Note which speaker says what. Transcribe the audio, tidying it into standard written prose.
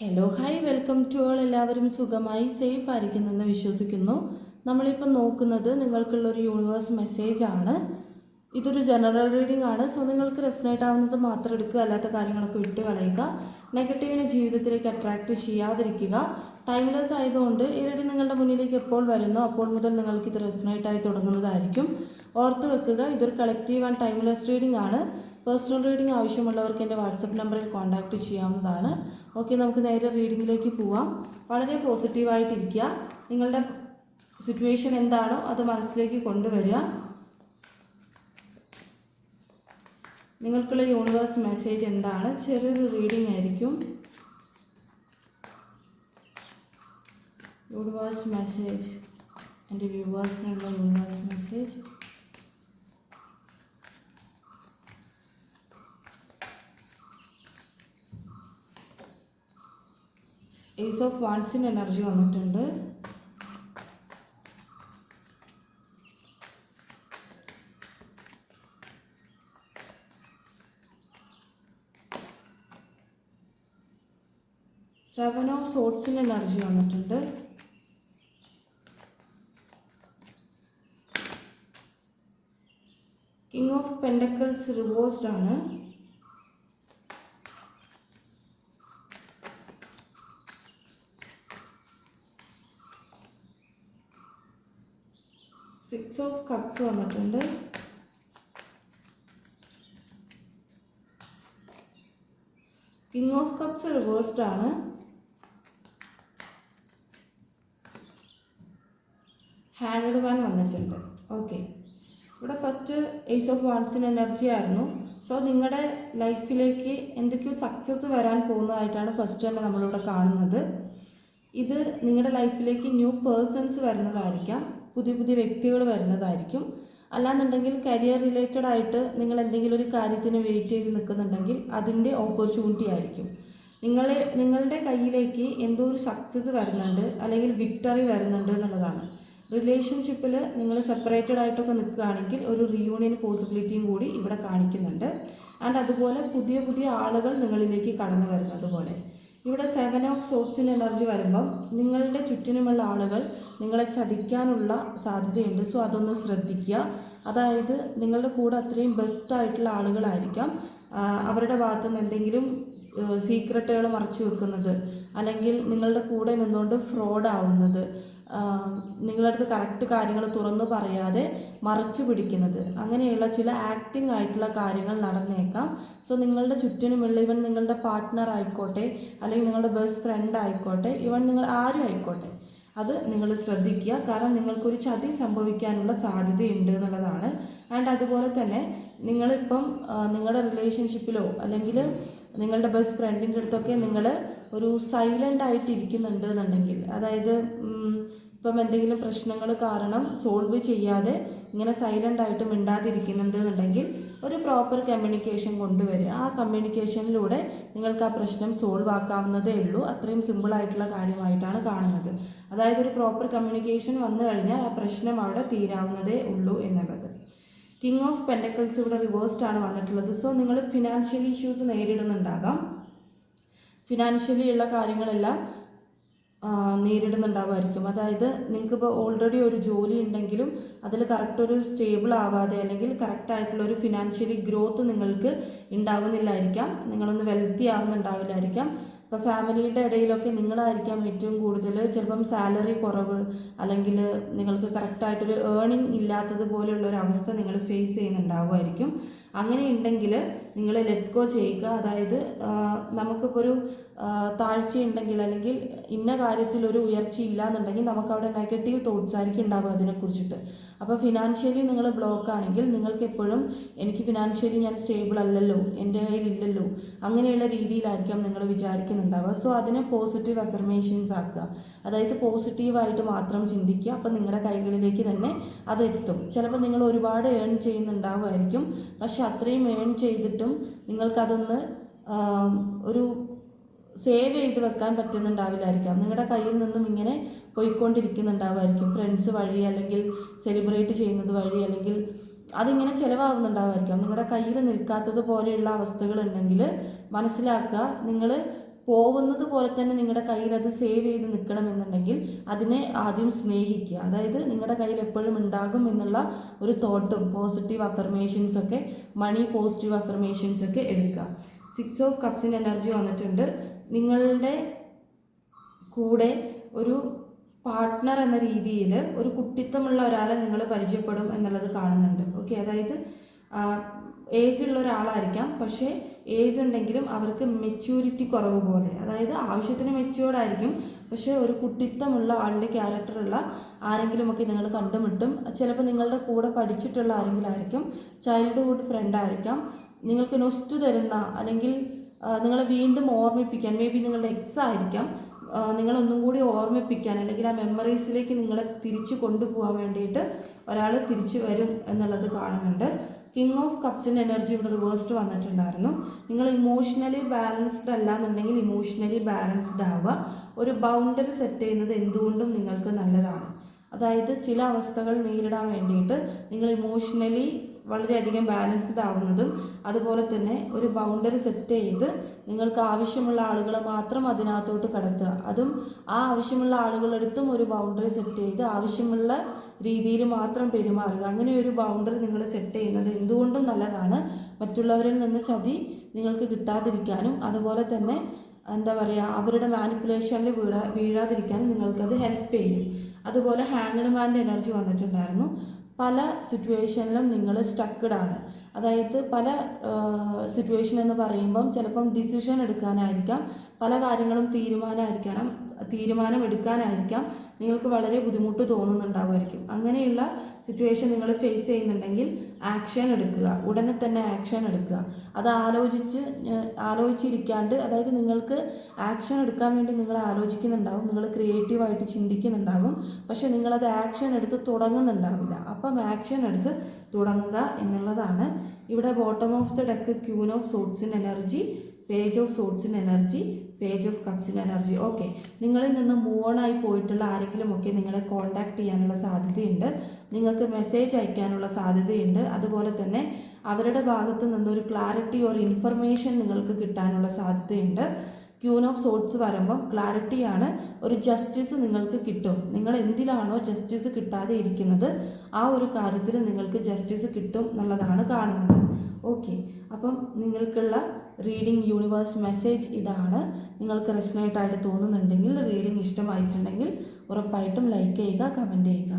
Speaker 1: Hello hi welcome to all. എല്ലാവരും സുഖമായി safe ആയിരിക്കുന്നെന്ന് വിശ്വസിക്കുന്നു. നമ്മളിപ്പോൾ നോക്കുന്നത് നിങ്ങൾക്കുള്ളൊരു യൂണിവേഴ്സ് മെസ്സേജ് ആണ്. ഇതൊരു ജനറൽ റീഡിംഗ് ആണ്. സോ നിങ്ങൾക്ക് റെസനേറ്റ് ആവുന്നത് മാത്രം എടുക്കുക, അല്ലാത്ത കാര്യങ്ങളൊക്കെ വിട്ട് കളയുക. നെഗറ്റീവിനെ ജീവിതത്തിലേക്ക് അട്രാക്റ്റ് ചെയ്യാതിരിക്കുക. ടൈംലെസ് ആയതുകൊണ്ട് ഈ റീഡിംഗ് നിങ്ങളുടെ മുന്നിലേക്ക് എപ്പോൾ വരുന്നോ അപ്പോൾ മുതൽ നിങ്ങൾക്ക് ഇത് റെസനേറ്റ് ആയി തുടങ്ങുന്നതായിരിക്കും. ഓർത്ത് വെക്കുക, ഇതൊരു കളക്റ്റീവ് ആൻഡ് ടൈംലെസ് റീഡിംഗ് ആണ്. പേഴ്സണൽ റീഡിംഗ് ആവശ്യമുള്ളവർക്ക് എൻ്റെ വാട്സപ്പ് നമ്പറിൽ കോൺടാക്റ്റ് ചെയ്യാവുന്നതാണ്. ഓക്കെ, നമുക്ക് നേരെ റീഡിങ്ങിലേക്ക് പോവാം. വളരെ പോസിറ്റീവായിട്ടിരിക്കുക. നിങ്ങളുടെ സിറ്റുവേഷൻ എന്താണോ അത് മനസ്സിലേക്ക് കൊണ്ടുവരിക. നിങ്ങൾക്കുള്ള യൂണിവേഴ്സ് മെസ്സേജ് എന്താണ്? ചെറിയൊരു റീഡിംഗ് ആയിരിക്കും. യൂണിവേഴ്സ് മെസ്സേജ്, എൻ്റെ വ്യൂവേഴ്സിനുള്ള യൂണിവേഴ്സ് മെസ്സേജ്. ഏസ് ഓഫ് വാൻസിൻ്റെ എനർജി വന്നിട്ടുണ്ട്. സെവൻ ഓഫ് സോർട്സിൻ്റെ എനർജി വന്നിട്ടുണ്ട്. കിങ് ഓഫ് പെൻഡക്കിൾസ് റിവേഴ്സ്ഡ് ആണ്. സിക്സ് ഓഫ് കപ്സ് വന്നിട്ടുണ്ട്. കിങ് ഓഫ് കപ്സ് റിവേഴ്സ്ഡ് ആണ്. ഹാങ്ഡ് മാൻ വന്നിട്ടുണ്ട്. ഓക്കെ, ഇവിടെ ഫസ്റ്റ് ഏസ് ഓഫ് വാൻസിൻ്റെ എനർജി ആയിരുന്നു. സോ നിങ്ങളുടെ ലൈഫിലേക്ക് എന്തൊക്കെയോ സക്സസ് വരാൻ പോകുന്നതായിട്ടാണ് ഫസ്റ്റ് തന്നെ നമ്മളിവിടെ കാണുന്നത്. ഇത് നിങ്ങളുടെ ലൈഫിലേക്ക് ന്യൂ പേഴ്സൺസ് വരുന്നതായിരിക്കാം, പുതിയ പുതിയ വ്യക്തികൾ വരുന്നതായിരിക്കും. അല്ലാന്നുണ്ടെങ്കിൽ കരിയർ റിലേറ്റഡ് ആയിട്ട് നിങ്ങൾ എന്തെങ്കിലും ഒരു കാര്യത്തിന് വെയിറ്റ് ചെയ്ത് നിൽക്കുന്നുണ്ടെങ്കിൽ അതിൻ്റെ ഓപ്പർച്യൂണിറ്റി ആയിരിക്കും. നിങ്ങളുടെ കയ്യിലേക്ക് എന്തോ ഒരു സക്സസ് വരുന്നുണ്ട്, അല്ലെങ്കിൽ വിക്ടറി വരുന്നുണ്ട് എന്നുള്ളതാണ്. റിലേഷൻഷിപ്പിൽ നിങ്ങൾ സെപ്പറേറ്റഡ് ആയിട്ടൊക്കെ നിൽക്കുകയാണെങ്കിൽ ഒരു റീയൂണിയൻ പോസിബിലിറ്റിയും കൂടി ഇവിടെ കാണിക്കുന്നുണ്ട്. ആൻഡ് അതുപോലെ പുതിയ പുതിയ ആളുകൾ നിങ്ങളിലേക്ക് കടന്നു വരുന്നത് പോലെ ഇവിടെ സെവൻ ഓഫ് സോർട്സിൻ്റെ എനർജി വരുമ്പം നിങ്ങളുടെ ചുറ്റിനുമുള്ള ആളുകൾ നിങ്ങളെ ചതിക്കാനുള്ള സാധ്യതയുണ്ട്. സോ അതൊന്ന് ശ്രദ്ധിക്കുക. അതായത് നിങ്ങളുടെ കൂടെ അത്രയും ബെസ്റ്റ് ആയിട്ടുള്ള ആളുകളായിരിക്കാം. അവരുടെ ഭാഗത്തു നിന്ന് എന്തെങ്കിലും സീക്രട്ടുകൾ മറച്ചു വെക്കുന്നത്, അല്ലെങ്കിൽ നിങ്ങളുടെ കൂടെ നിന്നുകൊണ്ട് ഫ്രോഡ് ആവുന്നത്, നിങ്ങളുടെ അടുത്ത് കറക്റ്റ് കാര്യങ്ങൾ തുറന്നു പറയാതെ മറച്ചു പിടിക്കുന്നത്, അങ്ങനെയുള്ള ചില ആക്ടിങ് ആയിട്ടുള്ള കാര്യങ്ങൾ നടന്നേക്കാം. സോ നിങ്ങളുടെ ചുറ്റിനുമുള്ള ഇവൻ നിങ്ങളുടെ പാർട്ട്ണർ ആയിക്കോട്ടെ, അല്ലെങ്കിൽ നിങ്ങളുടെ ബെസ്റ്റ് ഫ്രണ്ട് ആയിക്കോട്ടെ, ഇവൻ നിങ്ങൾ ആരും ആയിക്കോട്ടെ, അത് നിങ്ങൾ ശ്രദ്ധിക്കുക. കാരണം നിങ്ങൾക്കൊരു ചതി സംഭവിക്കാനുള്ള സാധ്യതയുണ്ട് എന്നുള്ളതാണ്. ആൻഡ് അതുപോലെ തന്നെ നിങ്ങളിപ്പം നിങ്ങളുടെ റിലേഷൻഷിപ്പിലോ അല്ലെങ്കിൽ നിങ്ങളുടെ ബെസ്റ്റ് ഫ്രണ്ടിൻ്റെ അടുത്തൊക്കെ നിങ്ങൾ ഒരു സൈലൻ്റ് ആയിട്ട് ഇരിക്കുന്നുണ്ട് എന്നുണ്ടെങ്കിൽ, അതായത് ഇപ്പം എന്തെങ്കിലും പ്രശ്നങ്ങൾ കാരണം സോൾവ് ചെയ്യാതെ ഇങ്ങനെ സൈലൻ്റ് ആയിട്ട് മിണ്ടാതിരിക്കുന്നുണ്ട് എന്നുണ്ടെങ്കിൽ ഒരു പ്രോപ്പർ കമ്മ്യൂണിക്കേഷൻ കൊണ്ടുവരിക. ആ കമ്മ്യൂണിക്കേഷനിലൂടെ നിങ്ങൾക്ക് ആ പ്രശ്നം സോൾവ് ആക്കാവുന്നതേ ഉള്ളൂ. അത്രയും സിമ്പിളായിട്ടുള്ള കാര്യമായിട്ടാണ് കാണുന്നത്. അതായത് ഒരു പ്രോപ്പർ കമ്മ്യൂണിക്കേഷൻ വന്നു കഴിഞ്ഞാൽ ആ പ്രശ്നം അവിടെ തീരാവുന്നതേ ഉള്ളൂ എന്നുള്ളത്. കിങ് ഓഫ് പെൻഡക്കിൾസ് ഇവിടെ റിവേഴ്സ്ഡ് ആണ് വന്നിട്ടുള്ളത്. സോ നിങ്ങൾ ഫിനാൻഷ്യൽ ഇഷ്യൂസ് നേരിടുന്നുണ്ടാകാം. ഫിനാൻഷ്യലി ഉള്ള കാര്യങ്ങളെല്ലാം നേരിടുന്നുണ്ടാവുമായിരിക്കും. അതായത് നിങ്ങൾക്കിപ്പോൾ ഓൾറെഡി ഒരു ജോലി ഉണ്ടെങ്കിലും അതിൽ കറക്റ്റ് ഒരു സ്റ്റേബിൾ ആവാതെ, അല്ലെങ്കിൽ കറക്റ്റായിട്ടുള്ളൊരു ഫിനാൻഷ്യലി ഗ്രോത്ത് നിങ്ങൾക്ക് ഉണ്ടാവുന്നില്ലായിരിക്കാം. നിങ്ങളൊന്ന് വെൽത്തി ആവുന്നുണ്ടാവില്ലായിരിക്കാം. ഇപ്പോൾ ഫാമിലിയുടെ ഇടയിലൊക്കെ നിങ്ങളായിരിക്കാം ഏറ്റവും കൂടുതൽ ചിലപ്പം സാലറി കുറവ്, അല്ലെങ്കിൽ നിങ്ങൾക്ക് കറക്റ്റായിട്ടൊരു ഏർണിംഗ് ഇല്ലാത്തത് പോലെയുള്ളൊരു അവസ്ഥ നിങ്ങൾ ഫേസ് ചെയ്യുന്നുണ്ടാവുമായിരിക്കും. അങ്ങനെ ഉണ്ടെങ്കിൽ നിങ്ങൾ ലെറ്റ് ഗോ ചെയ്യുക. അതായത് നമുക്കിപ്പോൾ ഒരു താഴ്ചയുണ്ടെങ്കിൽ, അല്ലെങ്കിൽ ഇന്ന കാര്യത്തിലൊരു ഉയർച്ചയില്ല എന്നുണ്ടെങ്കിൽ നമുക്കവിടെ നെഗറ്റീവ് തോട്ട്സ് ആയിരിക്കും ഉണ്ടാവുക അതിനെക്കുറിച്ചിട്ട്. അപ്പോൾ ഫിനാൻഷ്യലി നിങ്ങൾ ബ്ലോക്ക് ആണെങ്കിൽ നിങ്ങൾക്ക് എപ്പോഴും എനിക്ക് ഫിനാൻഷ്യലി ഞാൻ സ്റ്റേബിൾ അല്ലല്ലോ, എൻ്റെ കയ്യിലില്ലല്ലോ, അങ്ങനെയുള്ള രീതിയിലായിരിക്കാം നിങ്ങൾ വിചാരിക്കുന്നുണ്ടാവുക. സോ അതിനെ പോസിറ്റീവ് അഫർമേഷൻസ് ആക്കുക. അതായത് പോസിറ്റീവായിട്ട് മാത്രം ചിന്തിക്കുക. അപ്പോൾ നിങ്ങളുടെ കൈകളിലേക്ക് തന്നെ അതെത്തും. ചിലപ്പോൾ നിങ്ങൾ ഒരുപാട് ഏൺ ചെയ്യുന്നുണ്ടാവുമായിരിക്കും, പക്ഷെ അത്രയും ഏൺ ചെയ്തിട്ടും നിങ്ങൾക്കതൊന്ന് ഒരു സേവ് ചെയ്ത് വെക്കാൻ പറ്റുന്നുണ്ടാവില്ലായിരിക്കാം. നിങ്ങളുടെ കയ്യിൽ നിന്നും ഇങ്ങനെ പോയിക്കൊണ്ടിരിക്കുന്നുണ്ടാവുമായിരിക്കും, ഫ്രണ്ട്സ് വഴി, അല്ലെങ്കിൽ സെലിബ്രേറ്റ് ചെയ്യുന്നത് വഴി, അല്ലെങ്കിൽ അതിങ്ങനെ ചിലവാകുന്നുണ്ടാവുമായിരിക്കാം. നിങ്ങളുടെ കയ്യിൽ നിൽക്കാത്തത് പോലെയുള്ള അവസ്ഥകളുണ്ടെങ്കിൽ മനസ്സിലാക്കുക, നിങ്ങൾ പോകുന്നത് പോലെ തന്നെ നിങ്ങളുടെ കയ്യിൽ അത് സേവ് ചെയ്ത് നിൽക്കണമെന്നുണ്ടെങ്കിൽ അതിനെ ആദ്യം സ്നേഹിക്കുക. അതായത് നിങ്ങളുടെ കയ്യിൽ എപ്പോഴും ഉണ്ടാകും എന്നുള്ള ഒരു തോട്ടും പോസിറ്റീവ് അഫർമേഷൻസ് ഒക്കെ, മണി പോസിറ്റീവ് അഫർമേഷൻസ് ഒക്കെ എടുക്കുക. 6 ഓഫ് കപ്സിൻ്റെ എനർജി വന്നിട്ടുണ്ട്. നിങ്ങളുടെ കൂടെ ഒരു പാർട്ട്ണർ എന്ന രീതിയിൽ ഒരു കുട്ടിത്തമുള്ള ഒരാളെ നിങ്ങൾ പരിചയപ്പെടും എന്നുള്ളത് കാണുന്നുണ്ട്. ഓക്കെ, അതായത് ഏജ് ഉള്ള ഒരാളായിരിക്കാം, പക്ഷേ ഏജ് ഉണ്ടെങ്കിലും അവർക്ക് മെച്യൂരിറ്റി കുറവ് പോലെ, അതായത് ആവശ്യത്തിന് മെച്യൂർഡ് ആയിരിക്കും, പക്ഷേ ഒരു കുട്ടിത്തമുള്ള ആളുടെ ക്യാരക്ടറുള്ള ആരെങ്കിലുമൊക്കെ നിങ്ങൾ കണ്ടുമുട്ടും. ചിലപ്പോൾ നിങ്ങളുടെ കൂടെ പഠിച്ചിട്ടുള്ള ആരെങ്കിലും ആയിരിക്കും, ചൈൽഡ്ഹുഡ് ഫ്രണ്ട് ആയിരിക്കാം, നിങ്ങൾക്ക് നൊസ്റ്റു തരുന്ന അല്ലെങ്കിൽ നിങ്ങളെ വീണ്ടും ഓർമ്മിപ്പിക്കാൻ, മേ ബി നിങ്ങളുടെ എക്സ് ആയിരിക്കാം, നിങ്ങളൊന്നും കൂടി ഓർമ്മിപ്പിക്കാൻ അല്ലെങ്കിൽ ആ മെമ്മറീസിലേക്ക് നിങ്ങളെ തിരിച്ചു കൊണ്ടുപോകാൻ വേണ്ടിയിട്ട് ഒരാൾ തിരിച്ചു വരും എന്നുള്ളത് കാണുന്നുണ്ട്. കിങ് ഓഫ് കപ്സിൻ്റെ എനർജി ഇവിടെ റിവേഴ്സ്ഡ് വന്നിട്ടുണ്ടായിരുന്നു. നിങ്ങൾ ഇമോഷണലി ബാലൻസ്ഡ് അല്ല എന്നുണ്ടെങ്കിൽ ഇമോഷണലി ബാലൻസ്ഡ് ആവുക. ഒരു ബൗണ്ടറി സെറ്റ് ചെയ്യുന്നത് എന്തുകൊണ്ടും നിങ്ങൾക്ക് നല്ലതാണ്. അതായത് ചില അവസ്ഥകൾ നേരിടാൻ വേണ്ടിയിട്ട് നിങ്ങൾ ഇമോഷണലി വളരെയധികം ബാലൻസ്ഡ് ആവുന്നതും, അതുപോലെ തന്നെ ഒരു ബൗണ്ടറി സെറ്റ് ചെയ്ത് നിങ്ങൾക്ക് ആവശ്യമുള്ള ആളുകളെ മാത്രം അതിനകത്തോട്ട് കടത്തുക. അതും ആ ആവശ്യമുള്ള ആളുകളെടുത്തും ഒരു ബൗണ്ടറി സെറ്റ് ചെയ്ത് ആവശ്യമുള്ള രീതിയിൽ മാത്രം പെരുമാറുക. അങ്ങനെ ഒരു ബൗണ്ടറി നിങ്ങൾ സെറ്റ് ചെയ്യുന്നത് എന്തുകൊണ്ടും നല്ലതാണ്. മറ്റുള്ളവരിൽ നിന്ന് ചതി നിങ്ങൾക്ക് കിട്ടാതിരിക്കാനും അതുപോലെ തന്നെ എന്താ പറയുക, അവരുടെ മാനിപ്പുലേഷനിൽ വീഴാതിരിക്കാനും നിങ്ങൾക്കത് ഹെൽപ്പ് ചെയ്യും. അതുപോലെ ഹാങ്ഡ് മാൻ്റെ എനർജി വന്നിട്ടുണ്ടായിരുന്നു. പല സിറ്റുവേഷനിലും നിങ്ങൾ സ്റ്റക്ക്ഡ് ആണ്. അതായത് പല സിറ്റുവേഷൻ എന്ന് പറയുമ്പം ചിലപ്പം ഡിസിഷൻ എടുക്കാനായിരിക്കാം, പല കാര്യങ്ങളും തീരുമാനം എടുക്കാനായിരിക്കാം നിങ്ങൾക്ക് വളരെ ബുദ്ധിമുട്ട് തോന്നുന്നുണ്ടാവുമായിരിക്കും. അങ്ങനെയുള്ള സിറ്റുവേഷൻ നിങ്ങൾ ഫേസ് ചെയ്യുന്നുണ്ടെങ്കിൽ ആക്ഷൻ എടുക്കുക, ഉടനെ തന്നെ ആക്ഷൻ എടുക്കുക. അത് ആലോചിച്ചിരിക്കാണ്ട്, അതായത് നിങ്ങൾക്ക് ആക്ഷൻ എടുക്കാൻ വേണ്ടി നിങ്ങൾ ആലോചിക്കുന്നുണ്ടാവും, നിങ്ങൾ ക്രിയേറ്റീവായിട്ട് ചിന്തിക്കുന്നുണ്ടാകും, പക്ഷെ നിങ്ങളത് ആക്ഷൻ എടുത്ത് തുടങ്ങുന്നുണ്ടാവില്ല. അപ്പം ആക്ഷൻ എടുത്ത് തുടങ്ങുക എന്നുള്ളതാണ്. ഇവിടെ bottom of the deck queen of സോട്സിൻ എനർജി, പേജ് ഓഫ് സോട്സിൻ എനർജി, പേജ് ഓഫ് കപ്സിൻ എനർജി. ഓക്കെ, നിങ്ങളിൽ നിന്ന് മൂവ് ഓൺ ആയി പോയിട്ടുള്ള ആരെങ്കിലുമൊക്കെ നിങ്ങളെ കോൺടാക്ട് ചെയ്യാനുള്ള സാധ്യതയുണ്ട്, നിങ്ങൾക്ക് മെസ്സേജ് അയക്കാനുള്ള സാധ്യതയുണ്ട്. അതുപോലെ തന്നെ അവരുടെ ഭാഗത്തു നിന്നൊരു ക്ലാരിറ്റി ഒരു ഇൻഫർമേഷൻ നിങ്ങൾക്ക് കിട്ടാനുള്ള സാധ്യതയുണ്ട്. ക്യൂൻ ഓഫ് സോട്സ് വരുമ്പം ക്ലാരിറ്റിയാണ്, ഒരു ജസ്റ്റിസ് നിങ്ങൾക്ക് കിട്ടും. നിങ്ങൾ എന്തിലാണോ ജസ്റ്റിസ് കിട്ടാതെ ഇരിക്കുന്നത് ആ ഒരു കാര്യത്തിൽ നിങ്ങൾക്ക് ജസ്റ്റിസ് കിട്ടും എന്നുള്ളതാണ് കാണുന്നത്. ഓക്കെ, അപ്പം നിങ്ങൾക്കുള്ള റീഡിംഗ് യൂണിവേഴ്സ് മെസ്സേജ് ഇതാണ്. നിങ്ങൾക്ക് റെസൊനേറ്റ് ആയിട്ട് തോന്നുന്നുണ്ടെങ്കിൽ, റീഡിംഗ് ഇഷ്ടമായിട്ടുണ്ടെങ്കിൽ ഉറപ്പായിട്ടും ലൈക്ക് ചെയ്യുക, കമൻറ്റ് ചെയ്യുക.